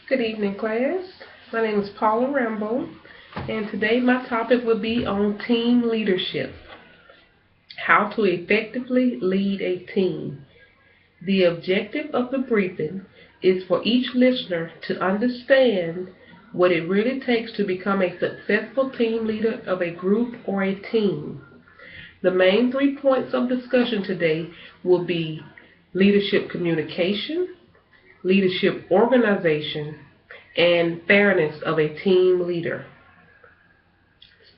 Good evening, class. My name is Paula Rambo, and today my topic will be on team leadership. How to effectively lead a team. The objective of the briefing is for each listener to understand what it really takes to become a successful team leader of a group or a team. The main 3 points of discussion today will be leadership communication, leadership organization, and fairness of a team leader.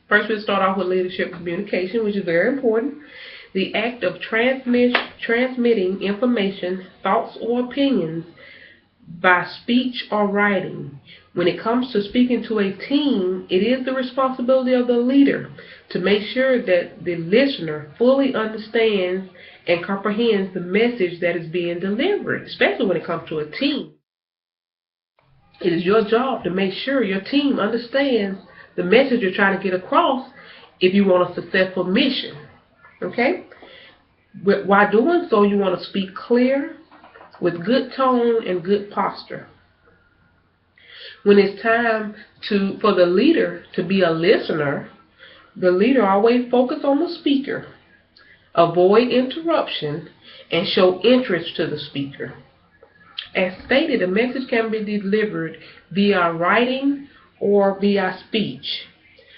First, we'll start off with leadership communication, which is very important. The act of transmitting information, thoughts, or opinions by speech or writing. When it comes to speaking to a team, it is the responsibility of the leader to make sure that the listener fully understands and comprehends the message that is being delivered, especially when it comes to a team. It is your job to make sure your team understands the message you're trying to get across if you want a successful mission. Okay? While doing so, you want to speak clear, with good tone and good posture. When it's time for the leader to be a listener, the leader always focus on the speaker, avoid interruption, and show interest to the speaker. As stated, a message can be delivered via writing or via speech.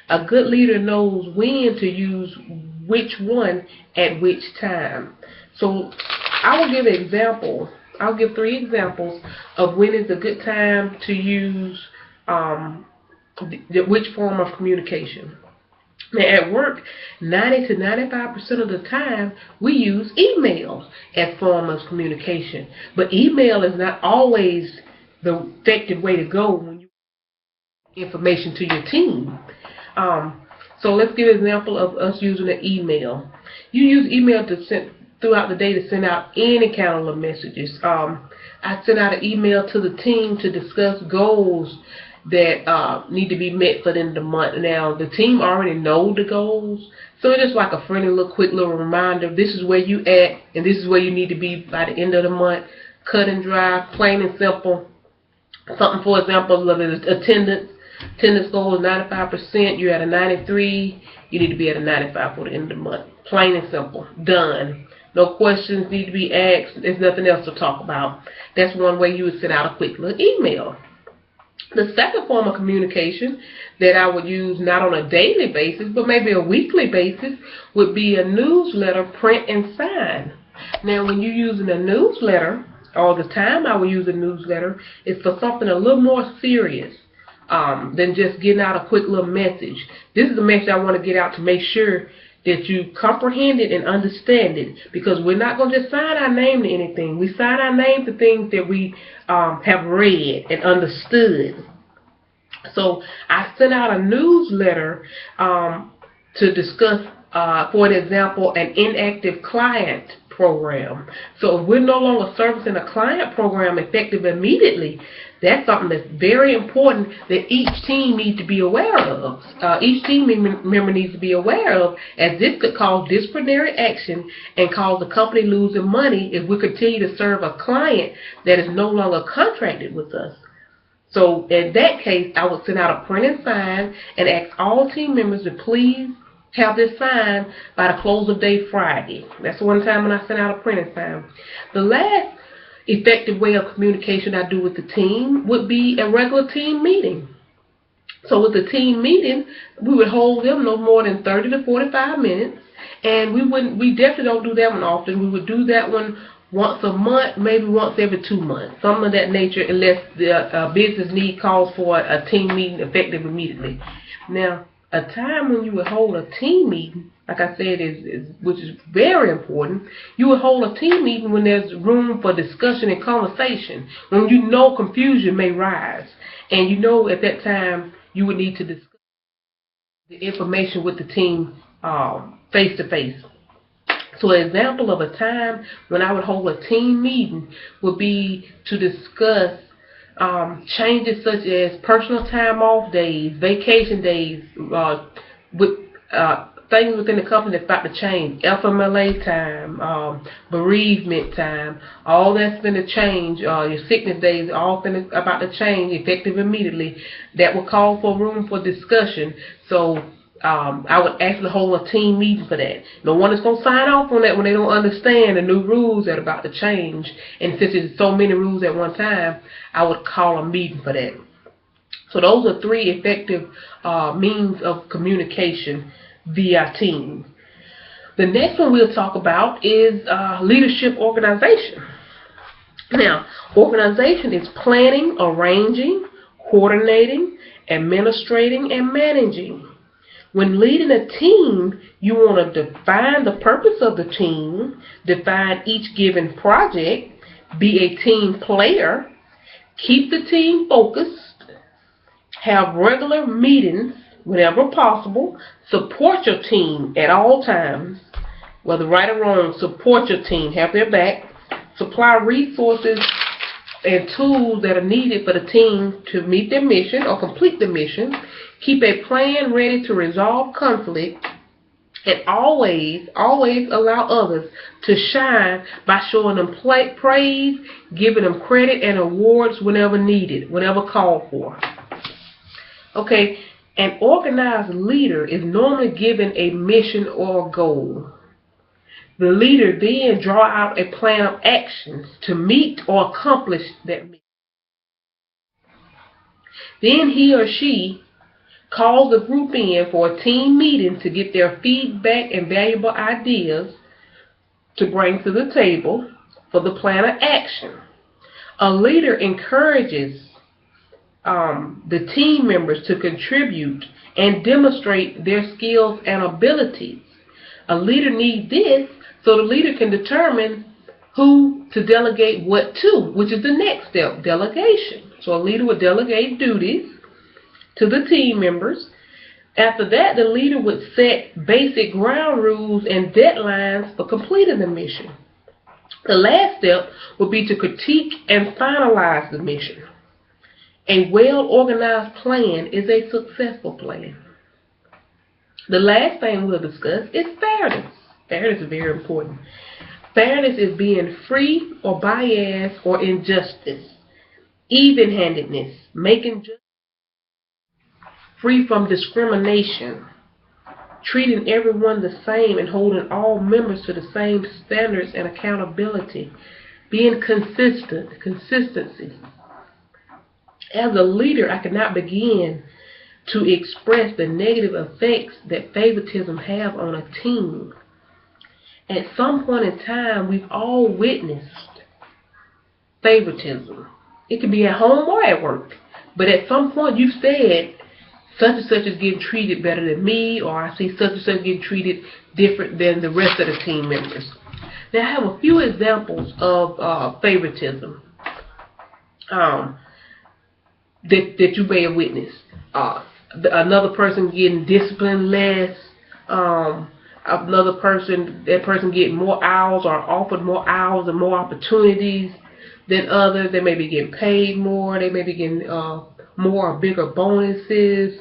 A good leader knows when to use which one at which time. So I will give an example. I'll give 3 examples of when is a good time to use which form of communication. Now, at work, 90 to 95% of the time, we use email as form of communication. But email is not always the effective way to go when you give information to your team. So let's give an example of us using an email. You use email to send throughout the day to send out any kind of messages. I send out an email to the team to discuss goals that need to be met for the end of the month. Now, the team already know the goals, so it's just like a friendly little quick little reminder. This is where you at, and this is where you need to be by the end of the month. Cut and dry, plain and simple. Something, for example, of attendance. Attendance goal is 95%. You're at a 93. You need to be at a 95 for the end of the month. Plain and simple. Done. No questions need to be asked. There's nothing else to talk about. That's one way you would send out a quick little email. The second form of communication that I would use not on a daily basis, but maybe a weekly basis, would be a newsletter, print and sign. Now, when you're using a newsletter, all the time I would use a newsletter, is for something a little more serious than just getting out a quick little message. This is a message I want to get out to make sure that you comprehend it and understand it, because we're not going to just sign our name to anything. We sign our name to things that we have read and understood. So I sent out a newsletter to discuss, for an example, an inactive client program. So if we're no longer servicing a client program effective immediately, that's something that's very important that each team needs to be aware of. Each team member needs to be aware of, as this could cause disciplinary action and cause the company losing money if we continue to serve a client that is no longer contracted with us. So in that case, I would send out a print and sign and ask all team members to please have this signed by the close of day Friday. That's the one time when I send out a print and sign. The last effective way of communication I do with the team would be a regular team meeting. So with the team meeting, we would hold them no more than 30 to 45 minutes, and we definitely don't do that one often. We would do that one once a month, maybe once every 2 months, something of that nature, unless the business need calls for a team meeting effective immediately. Now, a time when you would hold a team meeting, like I said, which is very important. You would hold a team meeting when there's room for discussion and conversation, when you know confusion may rise, and you know at that time you would need to discuss the information with the team face to face. So an example of a time when I would hold a team meeting would be to discuss changes such as personal time off days, vacation days, with things within the company that's about to change. FMLA time, bereavement time, all that's going to change. Your sickness days, all about to change, effective immediately. That will call for room for discussion. So I would actually hold a team meeting for that. No one is going to sign off on that when they don't understand the new rules that are about to change. And since there's so many rules at one time, I would call a meeting for that. So those are 3 effective means of communication via team. The next one we'll talk about is leadership organization. Now, organization is planning, arranging, coordinating, administrating, and managing. When leading a team, you want to define the purpose of the team, define each given project, be a team player, keep the team focused, have regular meetings whenever possible, support your team at all times, whether right or wrong, support your team, have their back, supply resources and tools that are needed for the team to meet their mission or complete the mission, keep a plan ready to resolve conflict, and always allow others to shine by showing them praise, giving them credit and awards whenever needed, whenever called for. Okay, an organized leader is normally given a mission or a goal. The leader then draw out a plan of actions to meet or accomplish that mission. Then he or she calls the group in for a team meeting to get their feedback and valuable ideas to bring to the table for the plan of action. A leader encourages the team members to contribute and demonstrate their skills and abilities. A leader needs this so the leader can determine who to delegate what to, which is the next step, delegation. So a leader would delegate duties to the team members. After that, the leader would set basic ground rules and deadlines for completing the mission. The last step would be to critique and finalize the mission. A well-organized plan is a successful plan. The last thing we'll discuss is fairness. Fairness is very important. Fairness is being free or bias or injustice. Even-handedness, making justice, free from discrimination, treating everyone the same and holding all members to the same standards and accountability, being consistent, consistency. As a leader, I cannot begin to express the negative effects that favoritism have on a team. At some point in time, we've all witnessed favoritism. It could be at home or at work. But at some point, you've said, such and such is getting treated better than me, or I see such and such getting treated different than the rest of the team members. Now, I have a few examples of favoritism that you may have witnessed. Another person getting disciplined less, that person getting more hours or offered more hours and more opportunities than others. They may be getting paid more, they may be getting more or bigger bonuses,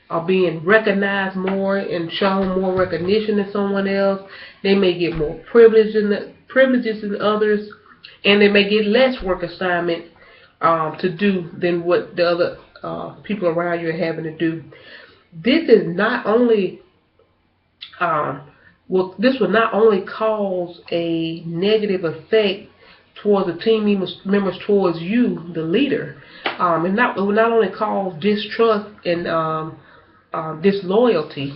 are being recognized more and shown more recognition than someone else. They may get more privileges than others, and they may get less work assignment to do than what the other people around you are having to do. This is not only this will not only cause a negative effect towards the team members towards you, the leader. It will not only cause distrust and disloyalty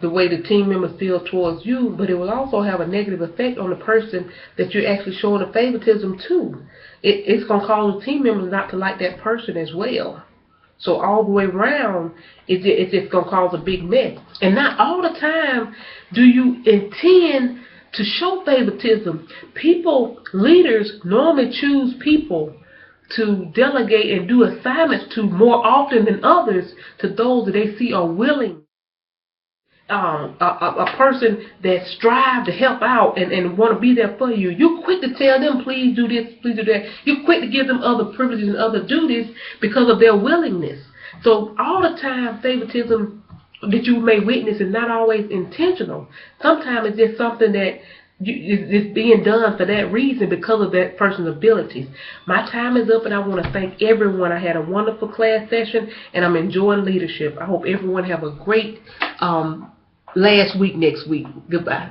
the way the team members feel towards you, but it will also have a negative effect on the person that you're actually showing a favoritism to. It's going to cause the team members not to like that person as well. So all the way around, it's just going to cause a big mess. And not all the time do you intend to show favoritism. Leaders normally choose people to delegate and do assignments to more often than others to those that they see are willing. A person that strives to help out and want to be there for you, you're quick to tell them, please do this, please do that. You're quick to give them other privileges and other duties because of their willingness. So all the time, favoritism that you may witness is not always intentional. Sometimes it's just something that it's being done for that reason because of that person's abilities. My time is up, and I want to thank everyone. I had a wonderful class session, and I'm enjoying leadership. I hope everyone have a great last week next week. Goodbye.